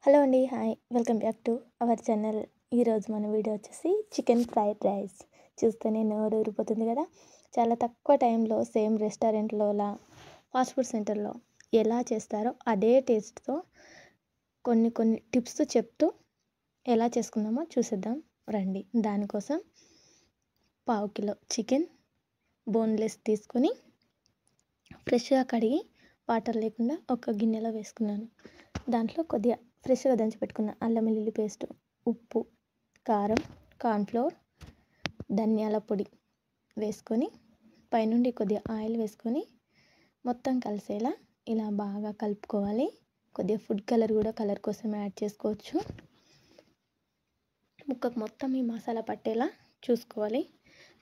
Hello అండి. Hi. Welcome back to our channel. ఈరోజు మన వీడియో వచ్చేసి చికెన్ ఫ్రైడ్ రైస్. చూస్తేనే నోరు ఊరిపోతుంది కదా. చాలా తక్కువ టైంలో సేమ్ రెస్టారెంట్లోలా ఫాస్ట్ ఫుడ్ సెంటర్లో ఎలా చేస్తారో అదే టేస్ట్తో కొన్ని టిప్స్ చెప్తూ ఎలా చేసుకుందామో చూసేద్దాం రండి. దానికోసం పావు కిలో చికెన్ బోన్లెస్ తీసుకొని ఫ్రెష్గా కడిగి వాటర్ లేకుండా ఒక గిన్నెలో వేసుకున్నాను. దాంట్లో కొద్దిగా ఫ్రెష్గా దంచి పెట్టుకున్న అల్లం వెల్లుల్లి పేస్ట్, ఉప్పు, కారం, కార్న్ఫ్లోర్, ధనియాల పొడి వేసుకొని పైనుండి కొద్దిగా ఆయిల్ వేసుకొని మొత్తం కలిసేలా ఇలా బాగా కలుపుకోవాలి. కొద్దిగా ఫుడ్ కలర్ కూడా కలర్ కోసం యాడ్ చేసుకోవచ్చు. ముక్కకు మొత్తం ఈ మసాలా పట్టేలా చూసుకోవాలి.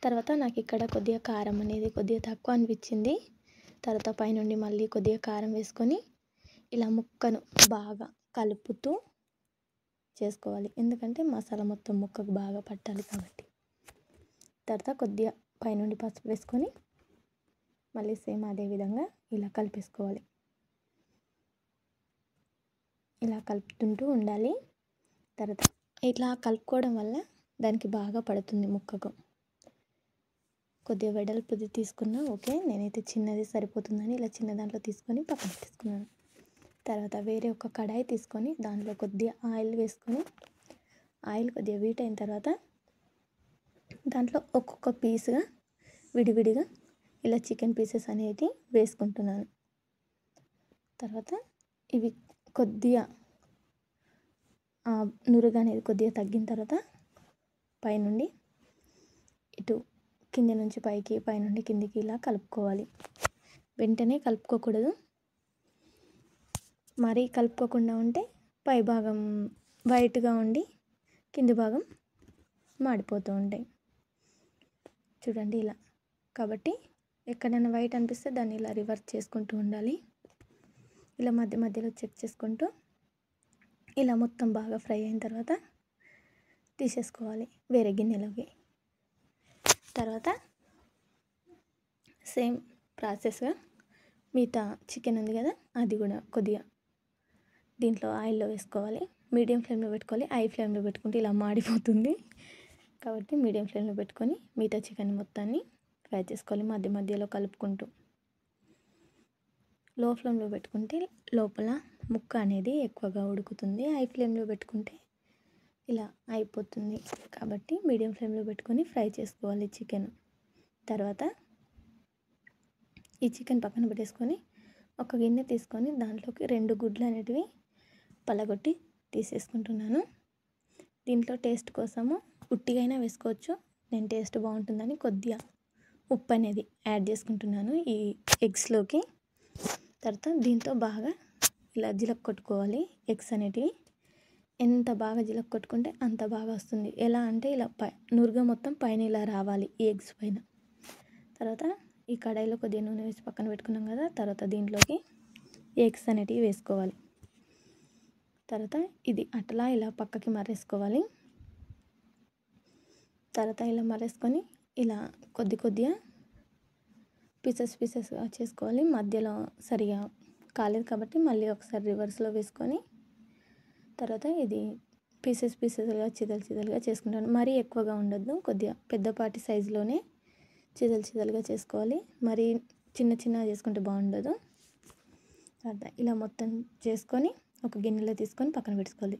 తర్వాత నాకు ఇక్కడ కొద్దిగా కారం అనేది కొద్దిగా తక్కువ అనిపించింది. తర్వాత పైనుండి మళ్ళీ కొద్దిగా కారం వేసుకొని ఇలా ముక్కను బాగా కలుపుతూ చేసుకోవాలి. ఎందుకంటే మసాలా మొత్తం ముక్కకు బాగా పట్టాలి కాబట్టి. తర్వాత కొద్దిగా పైనుండి పసుపు వేసుకొని మళ్ళీ సేమ్ అదే విధంగా ఇలా కలిపేసుకోవాలి. ఇలా కలుపుతుంటూ ఉండాలి. తర్వాత ఇట్లా కలుపుకోవడం వల్ల దానికి బాగా పడుతుంది ముక్కకు. కొద్దిగా వెడల్పుది తీసుకున్నా ఓకే, నేనైతే చిన్నది సరిపోతుందని ఇలా చిన్న దాంట్లో తీసుకొని పక్కన తీసుకున్నాను. తర్వాత వేరే ఒక కడాయి తీసుకొని దాంట్లో కొద్దిగా ఆయిల్ వేసుకొని ఆయిల్ కొద్దిగా వీట్ అయిన తర్వాత దాంట్లో ఒక్కొక్క పీస్గా విడివిడిగా ఇలా చికెన్ పీసెస్ అనేవి వేసుకుంటున్నాను. తర్వాత ఇవి కొద్దిగా నురుగు అనేది కొద్దిగా తగ్గిన తర్వాత పైనుండి ఇటు కింది నుంచి పైకి పైనుండి కిందికి ఇలా కలుపుకోవాలి. వెంటనే కలుపుకోకూడదు. మరీ కలుపుకోకుండా ఉంటే పై భాగం వైట్గా ఉండి కింది భాగం మాడిపోతూ ఉంటాయి. చూడండి ఇలా. కాబట్టి ఎక్కడైనా వైట్ అనిపిస్తే దాన్ని ఇలా రివర్స్ చేసుకుంటూ ఉండాలి. ఇలా మధ్య మధ్యలో చెక్ చేసుకుంటూ ఇలా మొత్తం బాగా ఫ్రై అయిన తర్వాత తీసేసుకోవాలి వేరే గిన్నెలోకి. తర్వాత సేమ్ ప్రాసెస్గా మిగతా చికెన్ ఉంది కదా, అది కూడా కొద్దిగా దీంట్లో ఆయిల్లో వేసుకోవాలి. మీడియం ఫ్లేమ్లో పెట్టుకోవాలి. హై ఫ్లేమ్లో పెట్టుకుంటే ఇలా మాడిపోతుంది. కాబట్టి మీడియం ఫ్లేమ్లో పెట్టుకొని మిగతా చికెన్ మొత్తాన్ని ఫ్రై చేసుకోవాలి మధ్య మధ్యలో కలుపుకుంటూ. లో ఫ్లేమ్లో పెట్టుకుంటే లోపల ముక్క అనేది ఎక్కువగా ఉడుకుతుంది. హై ఫ్లేమ్లో పెట్టుకుంటే ఇలా అయిపోతుంది. కాబట్టి మీడియం ఫ్లేమ్లో పెట్టుకొని ఫ్రై చేసుకోవాలి చికెన్. తర్వాత ఈ చికెన్ పక్కన పెట్టేసుకొని ఒక గిన్నె తీసుకొని దాంట్లోకి 2 గుడ్లు అనేటివి పలగొట్టి తీసేసుకుంటున్నాను. దీంట్లో టేస్ట్ కోసము ఉట్టిగైనా వేసుకోవచ్చు. నేను టేస్ట్ బాగుంటుందని కొద్దిగా ఉప్పు అనేది యాడ్ చేసుకుంటున్నాను ఈ ఎగ్స్లోకి. తర్వాత దీంతో బాగా ఇలా జిలక కొట్టుకోవాలి. ఎగ్స్ అనేటివి ఎంత బాగా జిలక కొట్టుకుంటే అంత బాగా వస్తుంది. ఎలా అంటే ఇలా నురుగ మొత్తం పైన ఇలా రావాలి ఈ ఎగ్స్ పైన. తర్వాత ఈ కడాయిలో కొద్దిగా నూనె వేసి పక్కన పెట్టుకున్నాం కదా. తర్వాత దీంట్లోకి ఎగ్స్ అనేటివి వేసుకోవాలి. తర్వాత ఇది అట్లా ఇలా పక్కకి మర్రేసుకోవాలి. తర్వాత ఇలా మర్రేసుకొని ఇలా కొద్దిగా పీసెస్గా చేసుకోవాలి. మధ్యలో సరిగా కాలేదు కాబట్టి మళ్ళీ ఒకసారి రివర్స్లో వేసుకొని తర్వాత ఇది పీసెస్గా చిదలుగా చేసుకుంటాను. మరీ ఎక్కువగా ఉండొద్దు, కొద్దిగా పెద్దపాటి సైజులోనే చిదలుగా చేసుకోవాలి. మరీ చిన్నగా చేసుకుంటే బాగుండదు. తర్వాత ఇలా మొత్తం చేసుకొని ఒక గిన్నెలో తీసుకొని పక్కన పెట్టుకోవాలి.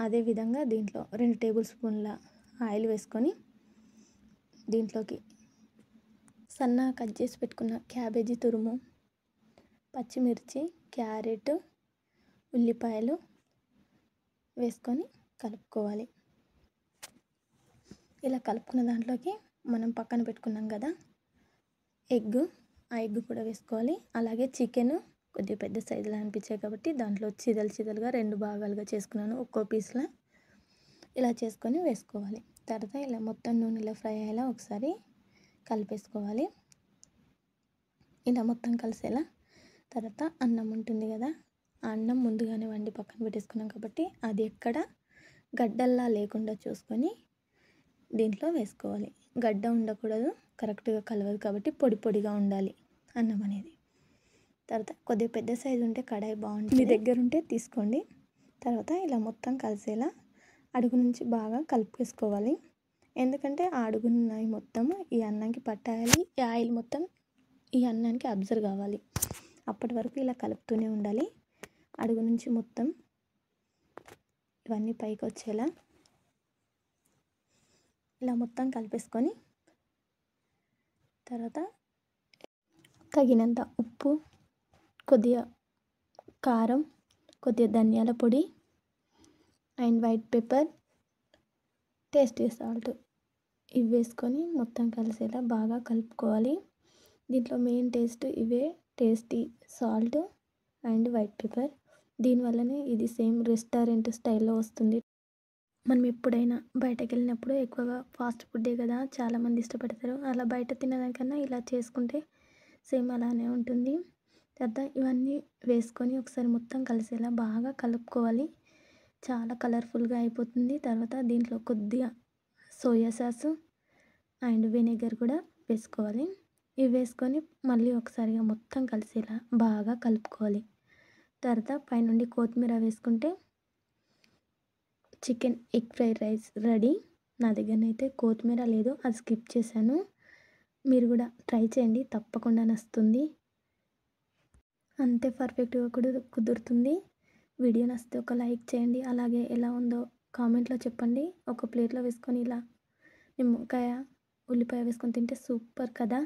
అదేవిధంగా దీంట్లో 2 టేబుల్ స్పూన్ల ఆయిల్ వేసుకొని దీంట్లోకి సన్నగా కట్ చేసి పెట్టుకున్న క్యాబేజీ తురుము, పచ్చిమిర్చి, క్యారెట్, ఉల్లిపాయలు వేసుకొని కలుపుకోవాలి. ఇలా కలుపుకున్న దాంట్లోకి మనం పక్కన పెట్టుకున్నాం కదా ఆ ఎగ్ కూడా వేసుకోవాలి. అలాగే చికెన్ కొద్దిగా పెద్ద సైజులో అనిపించాయి కాబట్టి దాంట్లో చిదలుగా 2 భాగాలుగా చేసుకున్నాను. ఒక్కో పీస్లా ఇలా చేసుకొని వేసుకోవాలి. తర్వాత ఇలా మొత్తం నూనెలో ఫ్రై అయ్యేలా ఒకసారి కలిపేసుకోవాలి. ఇలా మొత్తం కలిసేలా. తర్వాత అన్నం ఉంటుంది కదా, ఆ అన్నం ముందుగానే వండి పక్కన పెట్టేసుకున్నాం కాబట్టి అది ఎక్కడ గడ్డల్లా లేకుండా చూసుకొని దీంట్లో వేసుకోవాలి. గడ్డ ఉండకూడదు, కరెక్ట్గా కలవదు కాబట్టి పొడిగా ఉండాలి అన్నం అనేది. తర్వాత కొద్దిగా పెద్ద సైజు ఉంటే కడాయి బాగుంటుంది. మీ దగ్గర ఉంటే తీసుకోండి. తర్వాత ఇలా మొత్తం కలిసేలా అడుగు నుంచి బాగా కలిపేసుకోవాలి. ఎందుకంటే ఆ అడుగునున్నవి మొత్తం ఈ అన్నంకి పట్టాలి, ఈ ఆయిల్ మొత్తం ఈ అన్నానికి అబ్జర్వ్ కావాలి. అప్పటి వరకు ఇలా కలుపుతూనే ఉండాలి. అడుగు నుంచి మొత్తం ఇవన్నీ పైకి వచ్చేలా ఇలా మొత్తం కలిపేసుకొని తర్వాత తగినంత ఉప్పు, కొద్దిగా కారం, కొద్దిగా ధనియాల పొడి and white pepper, tasty salt ఇవి వేసుకొని మొత్తం కలిసేలా బాగా కలుపుకోవాలి. దీంట్లో మెయిన్ టేస్ట్ ఇవే, tasty salt and white pepper. దీనివల్లనే ఇది సేమ్ రెస్టారెంట్ స్టైల్లో వస్తుంది. మనం ఎప్పుడైనా బయటకు వెళ్ళినప్పుడు ఎక్కువగా ఫాస్ట్ ఫుడ్డే కదా చాలామంది ఇష్టపడతారు. అలా బయట తినడానికన్నా ఇలా చేసుకుంటే సేమ్ అలానే ఉంటుంది. తర్వాత ఇవన్నీ వేసుకొని ఒకసారి మొత్తం కలిసేలా బాగా కలుపుకోవాలి. చాలా కలర్ఫుల్గా అయిపోతుంది. తర్వాత దీంట్లో కొద్దిగా సోయా సాసు అండ్ వెనిగర్ కూడా వేసుకోవాలి. ఇవి వేసుకొని మళ్ళీ ఒకసారిగా మొత్తం కలిసేలా బాగా కలుపుకోవాలి. తర్వాత పైనుండి కొత్తిమీర వేసుకుంటే chicken egg fried rice ready. నా దగ్గరనైతే కొత్తిమీర లేదు, అది స్కిప్ చేశాను. మీరు కూడా ట్రై చేయండి, తప్పకుండా నచ్చుతుంది. అంతే పర్ఫెక్ట్గా కూడా కుదురుతుంది. వీడియో నచ్చితే ఒక లైక్ చేయండి. అలాగే ఎలా ఉందో కామెంట్లో చెప్పండి. ఒక ప్లేట్లో వేసుకొని ఇలా నిమ్మకాయ, ఉల్లిపాయ వేసుకొని తింటే సూపర్ కదా.